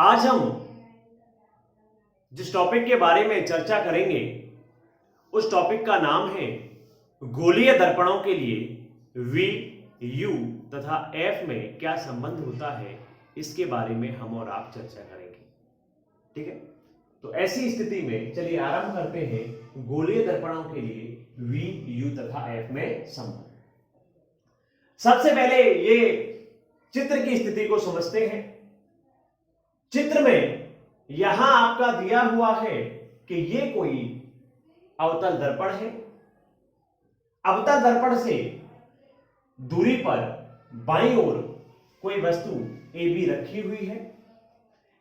आज हम जिस टॉपिक के बारे में चर्चा करेंगे उस टॉपिक का नाम है गोलीय दर्पणों के लिए वी, यू तथा एफ में क्या संबंध होता है, इसके बारे में हम और आप चर्चा करेंगे। ठीक है, तो ऐसी स्थिति में चलिए आरंभ करते हैं गोलीय दर्पणों के लिए वी, यू तथा एफ में संबंध। सबसे पहले ये चित्र की स्थिति को समझते हैं। चित्र में यहां आपका दिया हुआ है कि ये कोई अवतल दर्पण है। अवतल दर्पण से दूरी पर बाईं ओर कोई वस्तु ए बी रखी हुई है।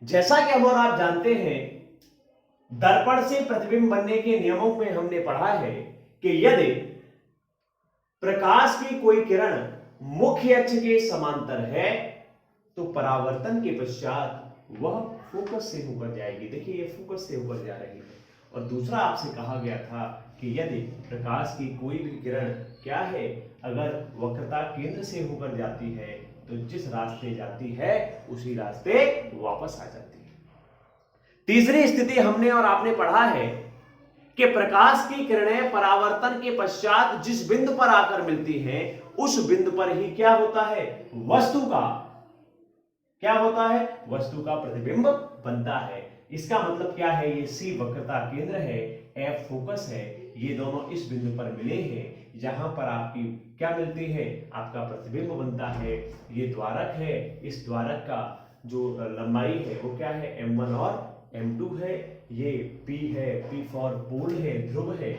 जैसा कि हम और आप जानते हैं, दर्पण से प्रतिबिंब बनने के नियमों में हमने पढ़ा है कि यदि प्रकाश की कोई किरण मुख्य अक्ष के समांतर है तो परावर्तन के पश्चात वह फोकस से होकर जाएगी। देखिए, ये फोकस से होकर जा रही है। और दूसरा आपसे कहा गया था कि यदि प्रकाश की कोई भी किरण क्या है, अगर वक्रता केंद्र से होकर जाती है तो जिस रास्ते जाती है उसी रास्ते वापस आ जाती है। तीसरी स्थिति हमने और आपने पढ़ा है कि प्रकाश की किरणें परावर्तन के पश्चात जिस बिंदु पर आकर मिलती हैं उस बिंदु पर ही क्या होता है, वस्तु का क्या होता है, वस्तु का प्रतिबिंब बनता है। इसका मतलब क्या है, ये सी वक्रता केंद्र है, एफ फोकस है, ये दोनों इस बिंदु पर मिले हैं जहां पर आपकी क्या मिलती है, आपका प्रतिबिंब बनता है। ये द्वारक है, इस द्वारक का जो लंबाई है वो क्या है, m1 और m2 है। ये p है, p फॉर पोल है, ध्रुव है।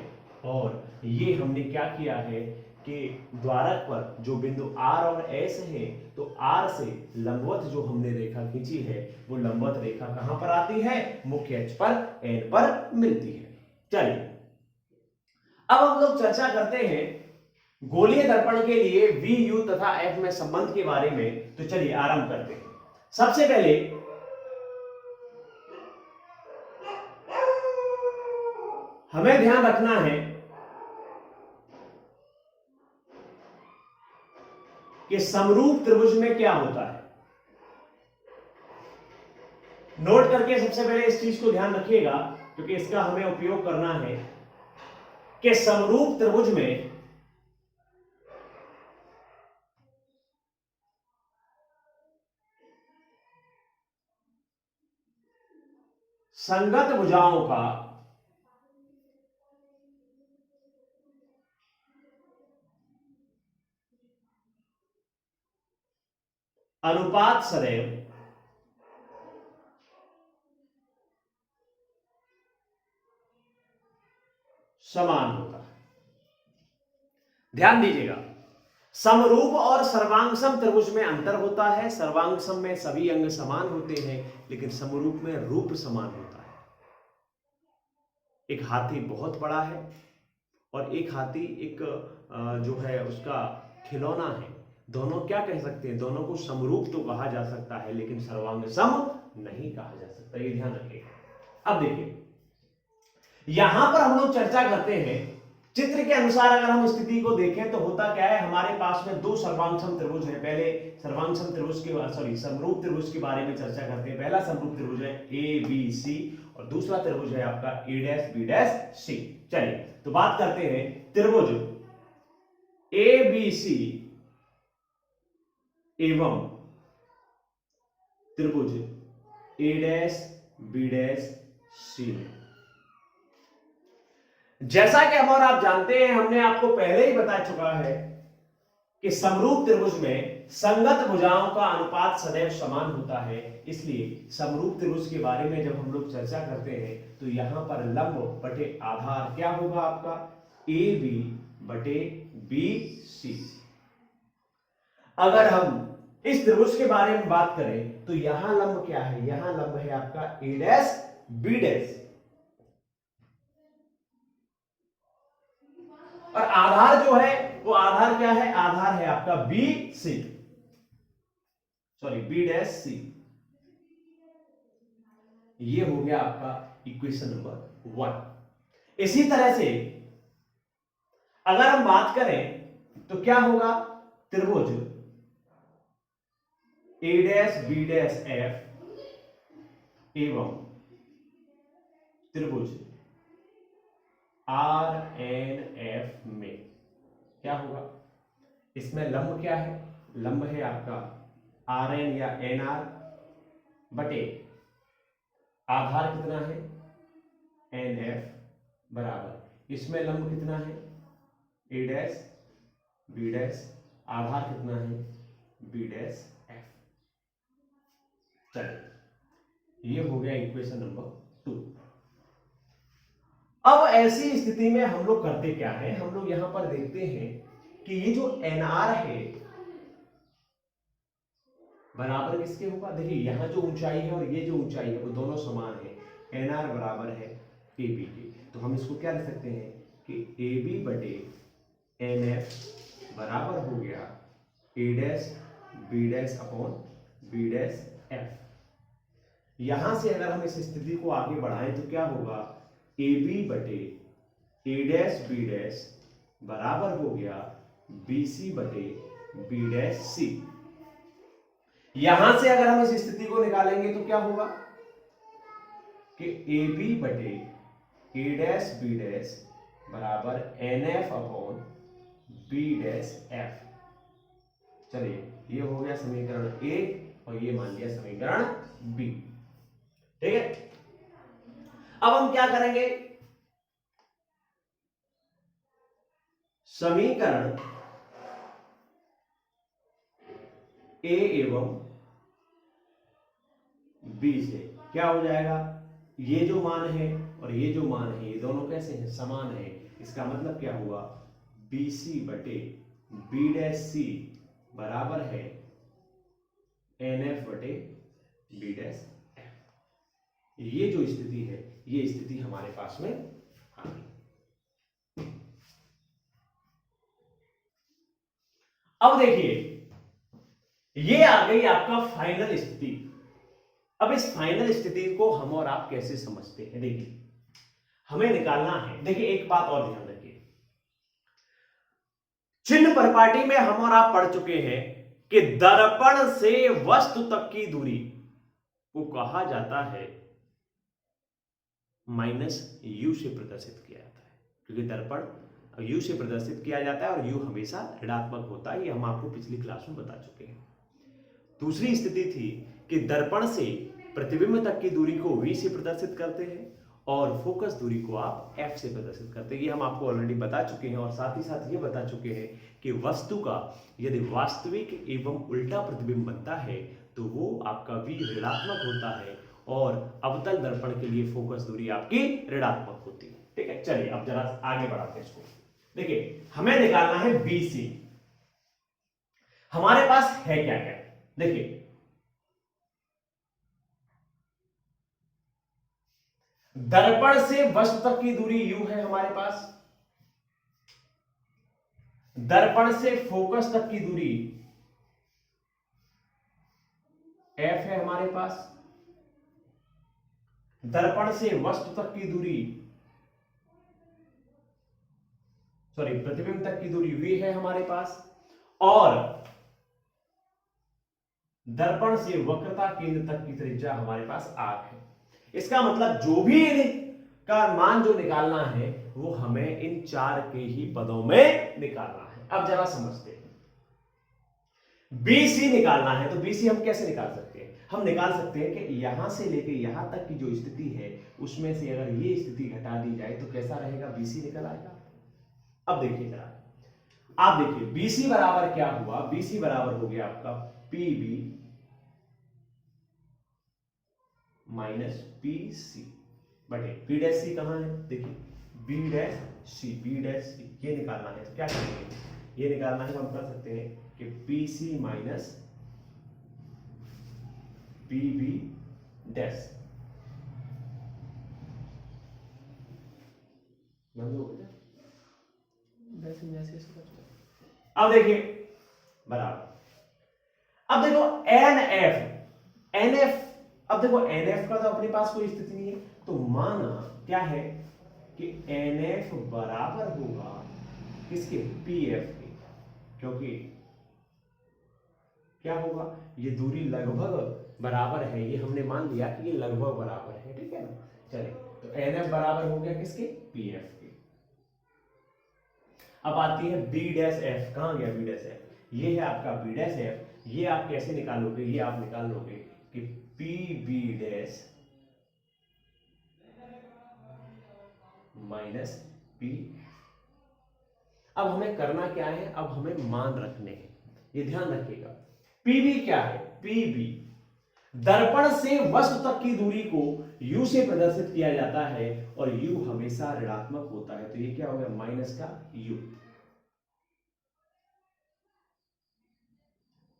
और ये हमने क्या किया है कि द्वारक पर जो बिंदु R और S है, तो R से लंबवत जो हमने रेखा खींची है वो लंबवत रेखा कहां पर आती है, मुख्य अक्ष पर N पर मिलती है। चलिए अब हम लोग चर्चा करते हैं गोलीय दर्पण के लिए V, U तथा F में संबंध के बारे में। तो चलिए आरंभ करते हैं। सबसे पहले हमें ध्यान रखना है कि समरूप त्रिभुज में क्या होता है। नोट करके सबसे पहले इस चीज को ध्यान रखिएगा, क्योंकि इसका हमें उपयोग करना है कि समरूप त्रिभुज में संगत भुजाओं का अनुपात सदैव समान होता है। ध्यान दीजिएगा, समरूप और सर्वांगसम त्रिभुज में अंतर होता है। सर्वांगसम में सभी अंग समान होते हैं, लेकिन समरूप में रूप समान होता है। एक हाथी बहुत बड़ा है और एक हाथी एक जो है उसका खिलौना है। दोनों क्या कह सकते हैं, दोनों को समरूप तो कहा जा सकता है, लेकिन सर्वांगसम नहीं कहा जा सकता। ये ध्यान रखिएगा। अब देखिए, यहां पर हम लोग चर्चा करते हैं, चित्र के अनुसार अगर हम स्थिति को देखें तो होता क्या है, हमारे पास में दो सर्वांगसम त्रिभुज है। पहले सर्वांगसम त्रिभुज के समरूप त्रिभुज के बारे में चर्चा करते हैं। पहला समरूप त्रिभुज है ए बी सी और दूसरा त्रिभुज है आपका ए डैश बी डैश सी। चलिए तो बात करते हैं त्रिभुज ए बी सी एवं त्रिभुज ए डैश बी डैश सी। जैसा कि हम और आप जानते हैं, हमने आपको पहले ही बता चुका है कि समरूप त्रिभुज में संगत भुजाओं का अनुपात सदैव समान होता है। इसलिए समरूप त्रिभुज के बारे में जब हम लोग चर्चा करते हैं तो यहां पर लंब बटे आधार क्या होगा आपका, ए बी बटे बी सी। अगर हम इस त्रिभुज के बारे में बात करें तो यहां लंब क्या है, यहां लंब है आपका ए डैश बी डैश और आधार जो है वो आधार क्या है, आधार है आपका B C, sorry B dash C. ये हो गया आपका इक्वेशन नंबर 1। इसी तरह से अगर हम बात करें तो क्या होगा, त्रिभुज ए डैश बी डैश एफ एवं त्रिभुज आर एन एफ में क्या होगा, इसमें लंब क्या है, लंब है आपका आर एन या एन आर बटे आधार कितना है एन एफ बराबर, इसमें लंब कितना है ए डैश बी डैश, आधार कितना है बी डैश एफ। चलिए ये हो गया इक्वेशन नंबर 2। अब ऐसी स्थिति में हम लोग करते क्या है, हम लोग यहां पर देखते हैं कि ये जो एन आर है बराबर किसके होगा, देखिए यहां जो ऊंचाई है और ये जो ऊंचाई है वो दोनों समान है, एन आर बराबर है ए बी के, तो हम इसको क्या लिख सकते हैं कि ए बी बटे एन एफ बराबर हो गया A dash B dash upon B dash F. यहां से अगर हम इस स्थिति को आगे बढ़ाएं तो क्या होगा, ए बी बटे ए डैश बी डैश बराबर हो गया बी सी बटे बी डैश सी। यहां से अगर हम इस स्थिति को निकालेंगे तो क्या होगा कि ए बी बटे ए डैश बी डैश बराबर N F upon B dash F. चलिए ये हो गया समीकरण ए और ये मान लिया समीकरण बी, ठीक है। अब हम क्या करेंगे, समीकरण ए एवं बी से क्या हो जाएगा, ये जो मान है और ये जो मान है ये दोनों कैसे हैं, समान है, इसका मतलब क्या हुआ बी सी बटे बी डैश सी बराबर है एन एफ बटे बी डैश एफ। ये जो स्थिति है ये स्थिति हमारे पास में आ गई। अब देखिए ये आ गई आपका फाइनल स्थिति। अब इस फाइनल स्थिति को हम और आप कैसे समझते हैं, देखिए हमें निकालना है, देखिए एक बात और ध्यान रखिए, चिन्ह परिपाटी में हम और आप पढ़ चुके हैं कि दर्पण से वस्तु तक की दूरी को कहा जाता है माइनस यू से प्रदर्शित किया जाता है, क्योंकि दर्पण यू से प्रदर्शित किया जाता है और यू हमेशा ऋणात्मक होता है, ये हम आपको पिछली क्लास में बता चुके हैं। दूसरी स्थिति थी कि दर्पण से प्रतिबिंब तक की दूरी को v से प्रदर्शित करते हैं और फोकस दूरी को आप f से प्रदर्शित करते हैं, ये हम आपको ऑलरेडी बता चुके हैं। और साथ ही साथ ये बता चुके हैं कि वस्तु का यदि वास्तविक एवं उल्टा प्रतिबिंब बनता है तो वो आपका v ऋणात्मक होता है और अवतल दर्पण के लिए फोकस दूरी आपकी ऋणात्मक होती है, ठीक है। चलिए अब जरा आगे बढ़ाते हैं इसको। देखिए हमें निकालना है BC, हमारे पास है क्या क्या, देखिए दर्पण से वस्तु तक की दूरी u है हमारे पास, दर्पण से फोकस तक की दूरी f है हमारे पास, दर्पण से वस्तु तक की दूरी प्रतिबिंब तक की दूरी v है हमारे पास, और दर्पण से वक्रता केंद्र तक की त्रिज्या हमारे पास r है। इसका मतलब जो भी का मान जो निकालना है वो हमें इन चार के ही पदों में निकालना है। अब जरा समझते हैं, BC निकालना है तो BC हम कैसे निकाल सकते हैं, हम निकाल सकते हैं कि यहां से लेके यहां तक की जो स्थिति है उसमें से अगर ये स्थिति घटा दी जाए तो कैसा रहेगा, BC निकल आएगा। अब देखिए जरा, आप देखिए BC बराबर क्या हुआ, BC बराबर हो गया आपका PB माइनस PC बटे B डैश C कहां है, देखिए B dash C, B dash C ये निकालना है तो क्या करेंगे, ये निकालना है तो हम कर सकते हैं कि PC माइनस PB डैश, बंद हो गया वैसे। अब देखिए बराबर, अब देखो NF, अब देखो NF का तो अपने पास कोई स्थिति नहीं है, तो माना क्या है कि NF बराबर होगा किसके, PF के, क्योंकि क्या होगा ये दूरी लगभग बराबर है, ये हमने मान लिया कि ये लगभग बराबर है, ठीक है ना। चलिए, तो एन एफ बराबर हो गया किसके, पी एफ के। अब आती है बी डैश एफ, कहाँ गया बी डैश एफ, ये है आपका बी डैश एफ। ये आप कैसे निकालोगे, ये आप निकाल लोगे कि P B dash minus P. अब हमें करना क्या है, अब हमें मान रखने हैं, ये ध्यान रखिएगा। पीबी क्या है, पीबी दर्पण से वस्तु तक की दूरी को u से प्रदर्शित किया जाता है और u हमेशा ऋणात्मक होता है, तो ये क्या हो गया माइनस का u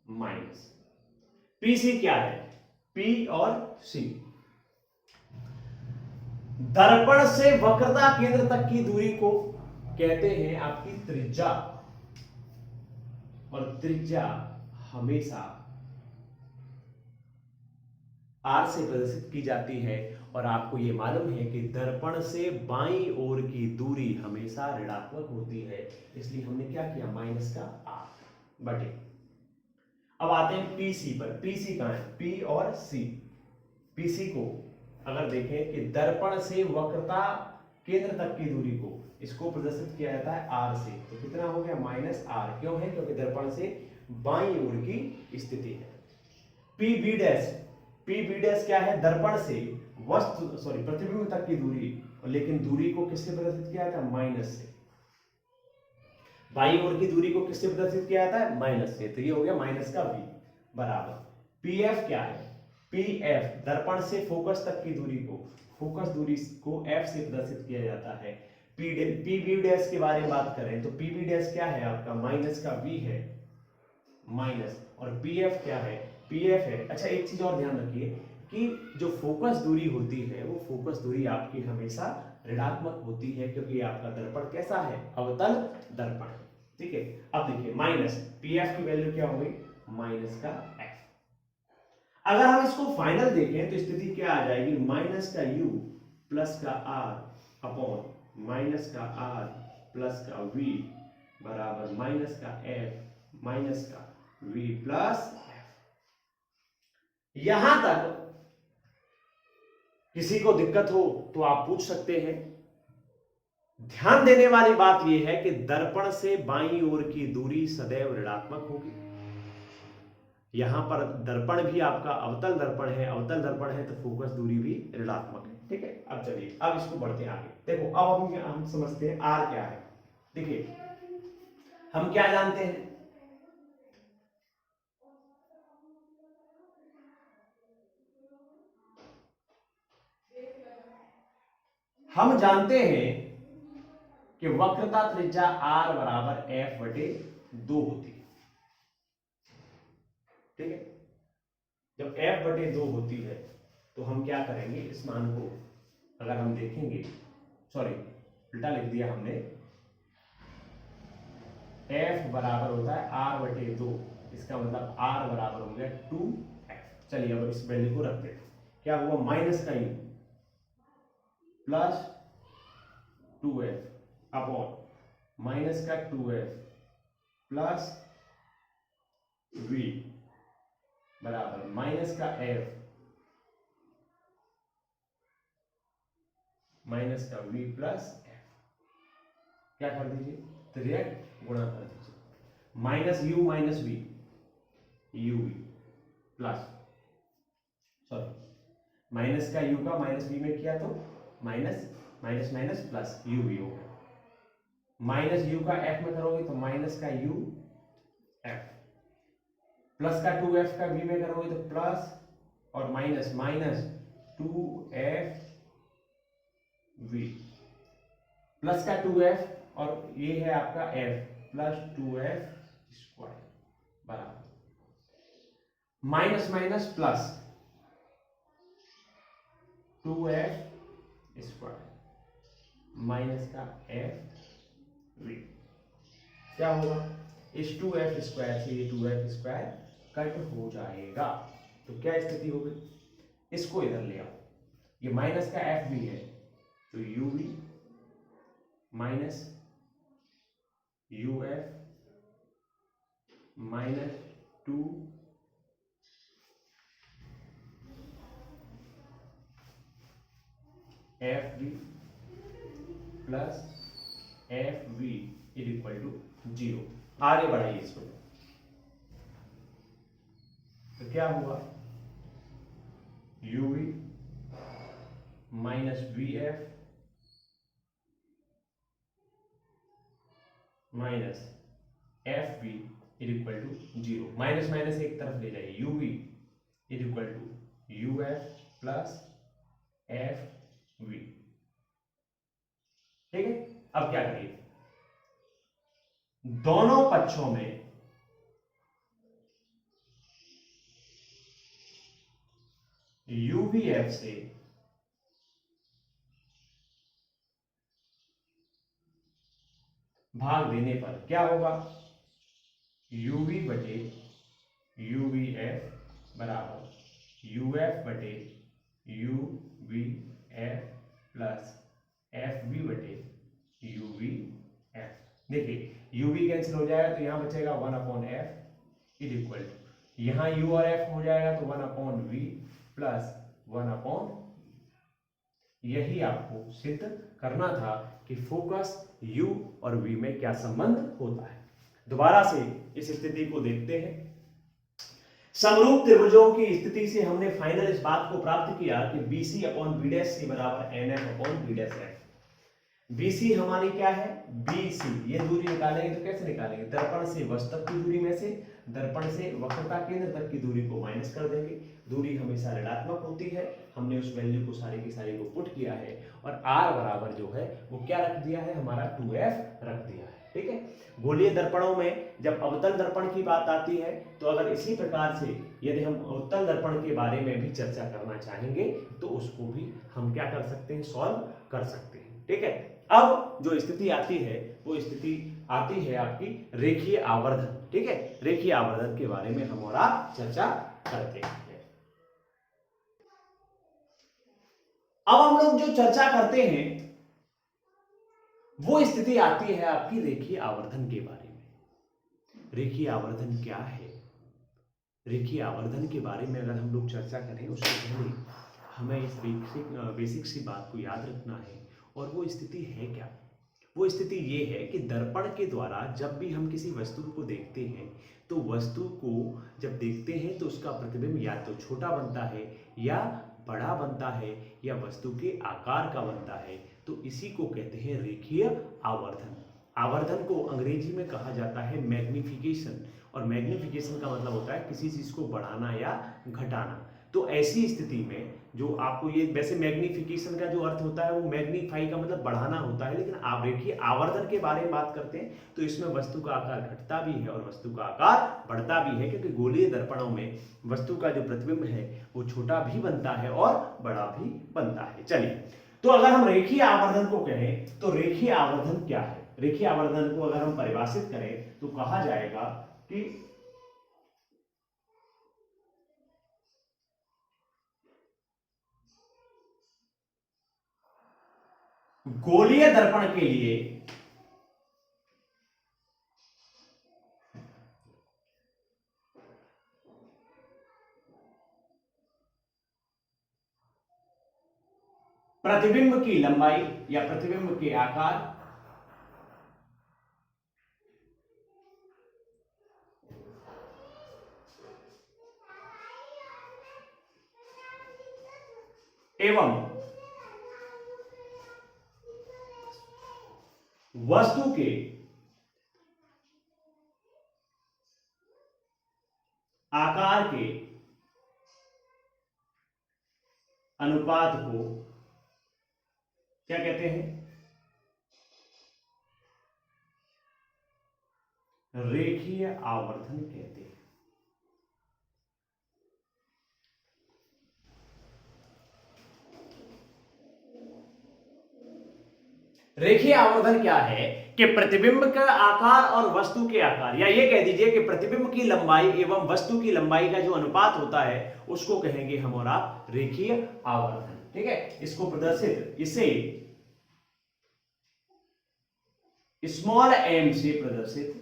माइनस। pc क्या है, p और c दर्पण से वक्रता केंद्र तक की दूरी को कहते हैं आपकी त्रिज्या, और त्रिज्या हमेशा r से प्रदर्शित की जाती है। और आपको यह मालूम है कि दर्पण से बाईं ओर की दूरी हमेशा ऋणात्मक होती है, इसलिए हमने क्या किया माइनस का r बटे। अब आते हैं पीसी पर, पीसी कहां है, पी और सी। पीसी को अगर देखें कि दर्पण से वक्रता केंद्र तक की दूरी को, इसको प्रदर्शित किया जाता है r से, तो कितना हो गया माइनस r। क्यों है, क्योंकि दर्पण से बाईं ओर की स्थिति है। P B dash, P B dash क्या है, दर्पण से प्रतिबिंब तक की दूरी, लेकिन दूरी को किससे प्रदर्शित किया जाता है माइनस से। बाईं ओर की दूरी को किससे प्रदर्शित किया जाता है माइनस से, तो ये हो गया माइनस का v बराबर। पी एफ क्या है, पी एफ दर्पण से फोकस तक की दूरी को, फोकस दूरी को f से प्रदर्शित किया जाता है। पी बी डैश के बारे में बात करें तो पी बी डैश क्या है आपका माइनस का v है माइनस, और पी एफ क्या है, पी एफ है। अच्छा एक चीज और ध्यान रखिए कि जो फोकस दूरी होती है वो फोकस दूरी आपकी हमेशा ऋणात्मक होती है, क्योंकि आपका दर्पण कैसा है, अवतल दर्पण है, ठीक है। अब देखिए माइनस पी एफ की वैल्यू क्या होगी माइनस का एफ। अगर हम इसको फाइनल देखें तो स्थिति क्या आ जाएगी, माइनस का u प्लस का r अपॉन माइनस का r प्लस का v बराबर माइनस का f माइनस का v प्लस f। यहां तक किसी को दिक्कत हो तो आप पूछ सकते हैं। ध्यान देने वाली बात यह है कि दर्पण से बाईं ओर की दूरी सदैव ऋणात्मक होगी। यहां पर दर्पण भी आपका अवतल दर्पण है, अवतल दर्पण है तो फोकस दूरी भी ऋणात्मक है, ठीक है। अब चलिए अब इसको बढ़ते हैं आगे। देखो अब हम समझते हैं आर क्या है। देखिए हम क्या जानते हैं, हम जानते हैं कि वक्रता त्रिज्या r बराबर f बटे 2 होती है, ठीक है। जब f बटे 2 होती है तो हम क्या करेंगे, इस मान को अगर हम देखेंगे, सॉरी उल्टा लिख दिया हमने, f बराबर होता है r बटे 2, इसका मतलब r बराबर हो गया 2f। चलिए अब इस वैल्यू को रखते हैं, क्या हुआ माइनस का u plus 2f upon minus का 2f प्लस v बराबर माइनस का f माइनस का v प्लस f। क्या कर दीजिए, डायरेक्ट गुणा कर दीजिए, minus u minus v u v plus, sorry minus का u का माइनस v में किया तो minus minus minus plus u v हो गया, माइनस u का f में करोगे तो माइनस का u f प्लस का 2f का v में करोगे तो प्लस और minus minus 2f v plus का 2f और ये है आपका f प्लस 2f स्क्वायर बराबर minus minus plus 2f square minus का f v। क्या होगा, इस 2f स्क्वायर से ये 2f स्क्वायर कट हो जाएगा, तो क्या स्थिति होगी, इसको इधर ले आओ, ये माइनस का f भी है तो uv minus uf minus 2 F B plus F V is equal to 0। आगे बढ़ाइए इसको, तो क्या हुआ, U V minus V F minus F B is equal to 0। Minus minus एक तरफ ले जाइए, U V is equal to U F plus F V. ठीक है, अब क्या करिए, दोनों पक्षों में यूवीएफ से भाग देने पर क्या होगा, यूवी बटे यूवीएफ बराबर यूएफ बटे यूवीएफ प्लस एफवी बटे यूवीएफ। देखिए यूवी कैंसिल हो जाएगा तो यहां बचेगा 1/f इज इक्वल टू, यहां यू और एफ हो जाएगा तो 1/v प्लस 1/, यही आपको सिद्ध करना था कि फोकस u और v में क्या संबंध होता है। दोबारा से इस स्थिति को देखते हैं। समरूप त्रिभुजों की स्थिति से हमने फाइनल इस बात को प्राप्त किया कि BC upon B dash C बराबर NF upon B dash F. BC हमारी क्या है, BC, ये दूरी निकालेंगे तो कैसे निकालेंगे, दर्पण से वस्तु तक की दूरी में से दर्पण से वक्रता केंद्र तक की दूरी को माइनस कर देंगे। दूरी हमेशा ऋणात्मक होती है, हमने उस वैल्यू को सारी की सारी को पुट किया है और r बराबर जो है वो क्या रख दिया है, हमारा 2f रख दिया है। ठीक है, गोलीय दर्पणों में जब अवतल दर्पण की बात आती है तो अगर इसी प्रकार से यदि हम अवतल दर्पण के बारे में भी चर्चा करना चाहेंगे तो उसको भी हम क्या कर सकते हैं, सॉल्व कर सकते हैं। ठीक है, अब जो स्थिति आती है वो स्थिति आती है आपकी रेखीय आवर्धन। ठीक है, रेखीय आवर्धन के बारे में हम और आप चर्चा करते हैं। अब हम लोग जो चर्चा करते हैं वो स्थिति आती है आपकी रेखीय आवर्धन के बारे में। रेखीय आवर्धन क्या है, रेखीय आवर्धन के बारे में अगर हम लोग चर्चा करें उससे पहले हमें इस बेसिक सी बात को याद रखना है। और वो स्थिति है क्या, वो स्थिति ये है कि दर्पण के द्वारा जब भी हम किसी वस्तु को देखते हैं तो वस्तु को जब देखते हैं तो उसका प्रतिबिंब या तो छोटा बनता है या बड़ा बनता है या वस्तु के आकार का बनता है, तो इसी को कहते हैं रेखीय आवर्धन। आवर्धन को अंग्रेजी में कहा जाता है मैग्निफिकेशन, और मैग्निफिकेशन का मतलब होता है किसी चीज को बढ़ाना या घटाना। तो ऐसी स्थिति में जो आपको ये, वैसे मैग्निफिकेशन का जो अर्थ होता है वो मैग्नीफाई का मतलब बढ़ाना होता है, लेकिन आप देखिए आवर्धन के बारे में बात करते हैं तो इसमें वस्तु का आकार घटता भी है और वस्तु का आकार बढ़ता भी है, क्योंकि गोलीय दर्पणों में वस्तु का जो प्रतिबिंब है वो छोटा भी बनता है और बड़ा भी बनता है। चलिए, तो अगर हम रेखीय आवर्धन को कहें तो रेखीय आवर्धन क्या है, रेखीय आवर्धन को अगर हम परिभाषित करें तो कहा जाएगा कि गोलीय दर्पण के लिए प्रतिबिंब की लंबाई या प्रतिबिंब के आकार एवं वस्तु के आकार के अनुपात को क्या कहते हैं, रेखीय आवर्धन कहते हैं। रेखीय आवर्धन क्या है कि प्रतिबिंब का आकार और वस्तु के आकार, या ये कह दीजिए कि प्रतिबिंब की लंबाई एवं वस्तु की लंबाई का जो अनुपात होता है उसको कहेंगे हम और आप रेखीय आवर्धन। ठीक है, इसको प्रदर्शित, इसे स्मॉल एम से प्रदर्शित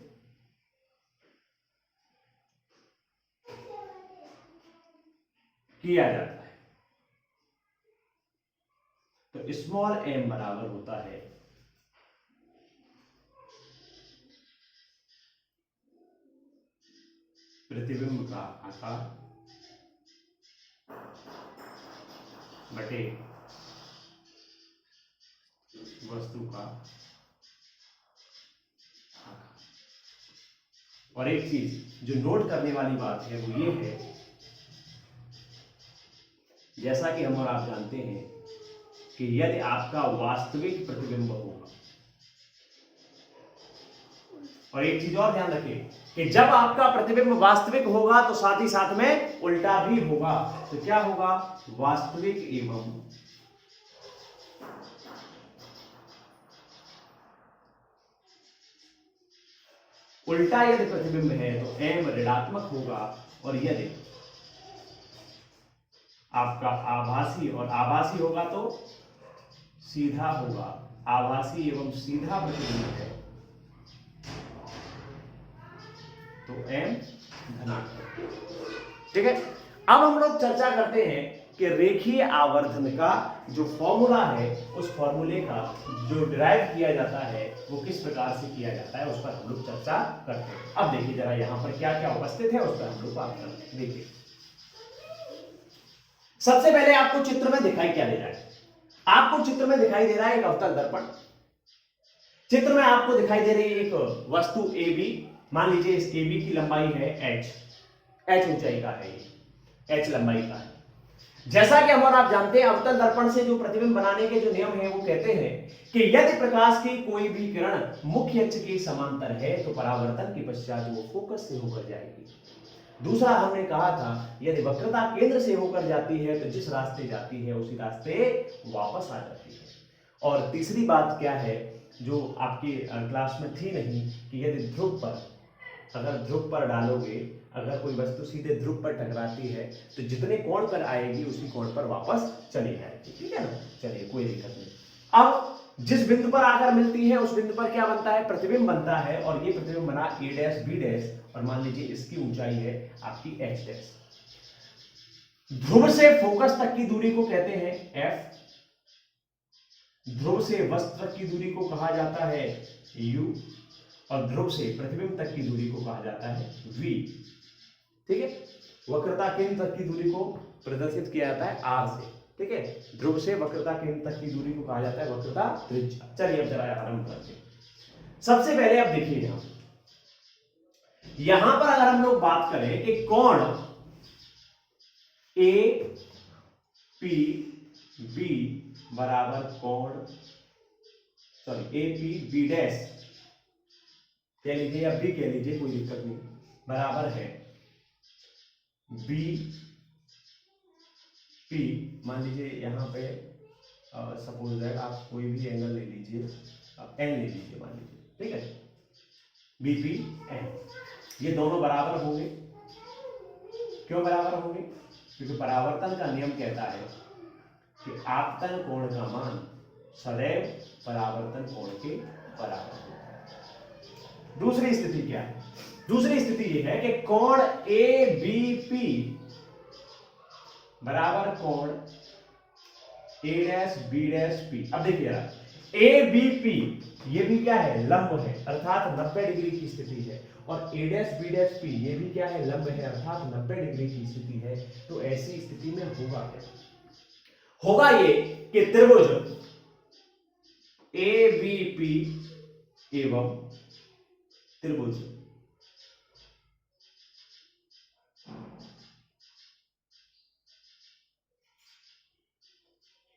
किया जाता है। तो स्मॉल m बराबर होता है प्रतिबिंब का आकार बटे वस्तु का आकार। और एक चीज जो नोट करने वाली बात है वो ये है, जैसा कि हम और आप जानते हैं कि यदि आपका वास्तविक प्रतिबिंब होगा, और एक चीज और ध्यान रखें कि जब आपका प्रतिबिंब वास्तविक होगा तो साथ ही साथ में उल्टा भी होगा। तो क्या होगा? वास्तविक एवं उल्टा यदि प्रतिबिंब है तो m ऋणात्मक होगा, और यदि आपका आभासी और आभासी होगा तो सीधा होगा। आभासी एवं सीधा प्रतिबिंब है तो m धनात्मक। ठीक है, अब हम लोग चर्चा करते हैं कि रेखीय आवर्धन का जो फॉर्मूला है, उस फॉर्मूले का जो डिराइव किया जाता है वो किस प्रकार से किया जाता है, उस पर हम लोग चर्चा करते हैं। अब देखिए जरा यहां पर क्या क्या उपस्थित है, उस पर हम लोग बात करते हैं। देखिए सबसे पहले आपको चित्र में दिखाई क्या दे रहा है? आपको चित्र में दिखाई दे रहा है एक अवतल दर्पण। चित्र में आपको दिखाई दे रही है एक वस्तु AB। मान लीजिए इस AB की लंबाई है h ऊंचाई का है, ये h लंबाई का है। जैसा कि हम और आप जानते हैं अवतल दर्पण से जो प्रतिबिंब बनाने के जो नियम है वो कहते हैं कि यदि प्रकाश की कोई भी किरण मुख्य अक्ष के समांतर है तो परावर्तन के पश्चात वो फोकस से होकर जाएगी। दूसरा हमने कहा था यदि वक्रता केंद्र से होकर जाती है तो जिस रास्ते जाती है उसी रास्ते वापस आ जाती है। और तीसरी बात क्या है जो आपकी क्लास में थी नहीं, कि यदि ध्रुव पर, अगर ध्रुव पर डालोगे, अगर कोई वस्तु सीधे ध्रुव पर टकराती है तो जितने कोण पर आएगी उसी कोण पर वापस चली जाएगी। ठीक है ना? चलिए कोई दिक्कत नहीं। अब जिस बिंदु पर आकर मिलती है उस बिंदु पर क्या बनता है? प्रतिबिंब बनता है, और ये प्रतिबिंब बना a डैश b डैश, और मान लीजिए इसकी ऊंचाई है आपकी h डैश। ध्रुव से फोकस तक की दूरी को कहते हैं f, ध्रुव से वस्तु तक की दूरी को कहा जाता है u, और ध्रुव से प्रतिबिंब तक की दूरी को कहा जाता है v। ठीक है, वक्रता केंद्र तक की दूरी को प्रदर्शित किया जाता है r से। ठीक है, ध्रुव से वक्रता केंद्र तक की दूरी को कहा जाता है वक्रता त्रिज्या। चलिए अब जरा आरंभ करते हैं। सबसे पहले आप देखिए यहां पर अगर हम लोग बात करें कि कोण ए पी बी बराबर कोण ए पी बी डैश कह लीजिए या बी कह लीजिए, कोई दिक्कत नहीं, बराबर है बी पी। मान लीजिए यहां पे सपोज दैट आप कोई भी एंगल ले लीजिए, एन ले लीजिए मान लीजिए। ठीक है, बीपी एन, ये दोनों बराबर होंगे। क्यों बराबर होंगे? क्योंकि परावर्तन का नियम कहता है कि आपतन कोण का मान सदैव परावर्तन कोण के बराबर होता है। दूसरी स्थिति क्या है? दूसरी स्थिति यह है कि कोण ए बी पी बराबर कोण ए डैश बी डैश पी। अब देखिए ए बी पी ये भी क्या है? लंब है, अर्थात 90 डिग्री की स्थिति है, और ए डैश बी डैश पी ये भी क्या है? लंब है, अर्थात 90 डिग्री की स्थिति है। तो ऐसी स्थिति में होगा क्या? होगा ये कि त्रिभुज ए बी पी एवं त्रिभुज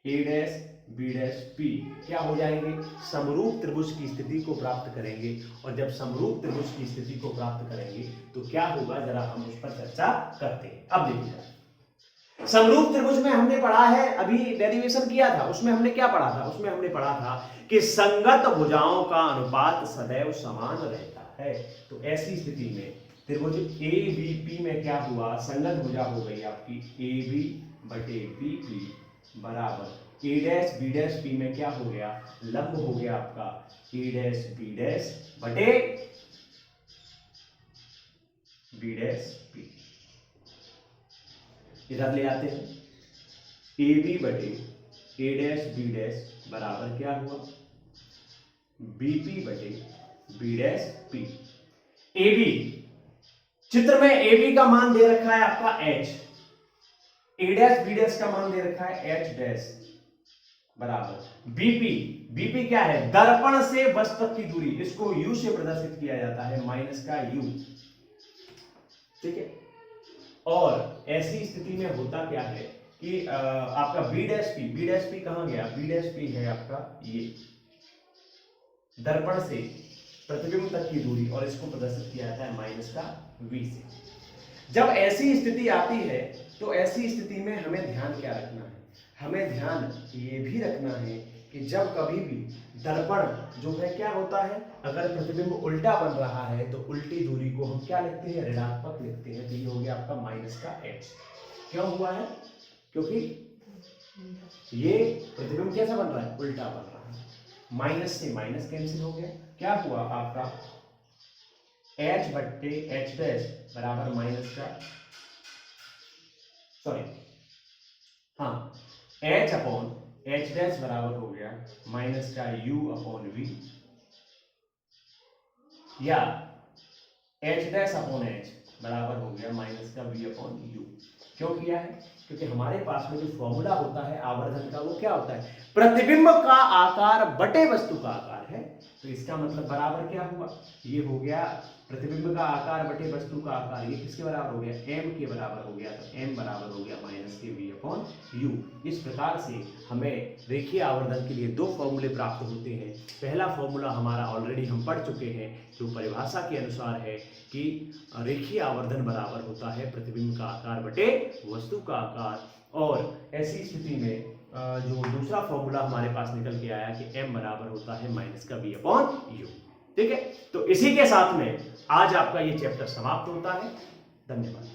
ए डैश बी डैश पी क्या हो जाएंगे? समरूप त्रिभुज की स्थिति को प्राप्त करेंगे। और जब समरूप त्रिभुज की स्थिति को प्राप्त करेंगे तो क्या होगा, जरा हम उस पर चर्चा करते हैं। अब देखिए समरूप त्रिभुज में हमने पढ़ा है, अभी डेरिवेशन किया था, उसमें हमने क्या पढ़ा था? उसमें हमने पढ़ा था कि संगत भुजाओं का अनुपात सदैव समान रहता है। तो ऐसी स्थिति में त्रिभुज ए बी पी में क्या हुआ? संगत भुजा हो गई आपकी ए बी बटे बी पी बराबर ए डैश बी डैश पी में क्या हो गया? लंब हो गया आपका ए डैश बी डैश बटे बी डैश पी। इधर ले आते हैं ए बी बटे ए डैश बी डैश बराबर क्या हुआ, बीपी बटे B dash P. A B, चित्र में ए बी का मान दे रखा है आपका एच, ए डैश बी डैश का मान दे रखा है एच डैश बराबर बीपी। बीपी क्या है, दर्पण से वस्तु तक की दूरी, इसको यू से प्रदर्शित किया जाता है, माइनस का यू, ठीक है। और ऐसी स्थिति में होता क्या है कि आपका बी डैश पी कहां गया, बी डैश पी है आपका ये दर्पण से प्रतिबिंब तक की दूरी, और इसको प्रदर्शित किया जाता है माइनस का वी से। जब ऐसी स्थिति आती है तो ऐसी स्थिति में हमें ध्यान क्या रखना है, हमें ध्यान ये भी रखना है कि जब कभी भी दर्पण जो है क्या होता है, अगर प्रतिबिंब उल्टा बन रहा है तो उल्टी दूरी को हम क्या लिखते हैं, ऋणात्मक लिखते हैं। तो ये हो गया आपका माइनस का एच। क्यों हुआ है, क्योंकि ये प्रतिबिंब कैसा बन रहा है, उल्टा बन रहा है। माइनस से माइनस कैंसिल हो गया, क्या हुआ आपका एच बट्टे एच डैश बराबर माइनस का, सॉरी हाँ, एच अपॉन एच डैश बराबर हो गया माइनस का यू अपॉन वी, या एच डैश अपॉन एच बराबर हो गया माइनस का वी अपॉन यू। क्यों किया है, क्योंकि हमारे पास में जो फॉर्मूला होता है आवर्धन का वो क्या होता है, प्रतिबिंब का आकार बटे वस्तु का आकार है। तो इसका मतलब बराबर क्या हुआ, ये हो गया प्रतिबिंब का आकार बटे वस्तु का आकार, ये किसके बराबर हो गया, m के बराबर हो गया। तो m बराबर हो गया माइनस के v अपॉन यू। इस प्रकार से हमें रेखीय आवर्धन के लिए दो फॉर्मूले प्राप्त होते हैं। पहला फॉर्मूला हमारा ऑलरेडी हम पढ़ चुके हैं, जो परिभाषा के अनुसार है कि रेखीय आवर्धन बराबर होता है प्रतिबिंब का आकार बटे वस्तु का आकार। और ऐसी स्थिति में जो दूसरा फॉर्मूला हमारे पास निकल के आया कि m बराबर होता है माइनस का v अपॉन यू। ठीक है, तो इसी के साथ में आज आपका ये चैप्टर समाप्त होता है। धन्यवाद।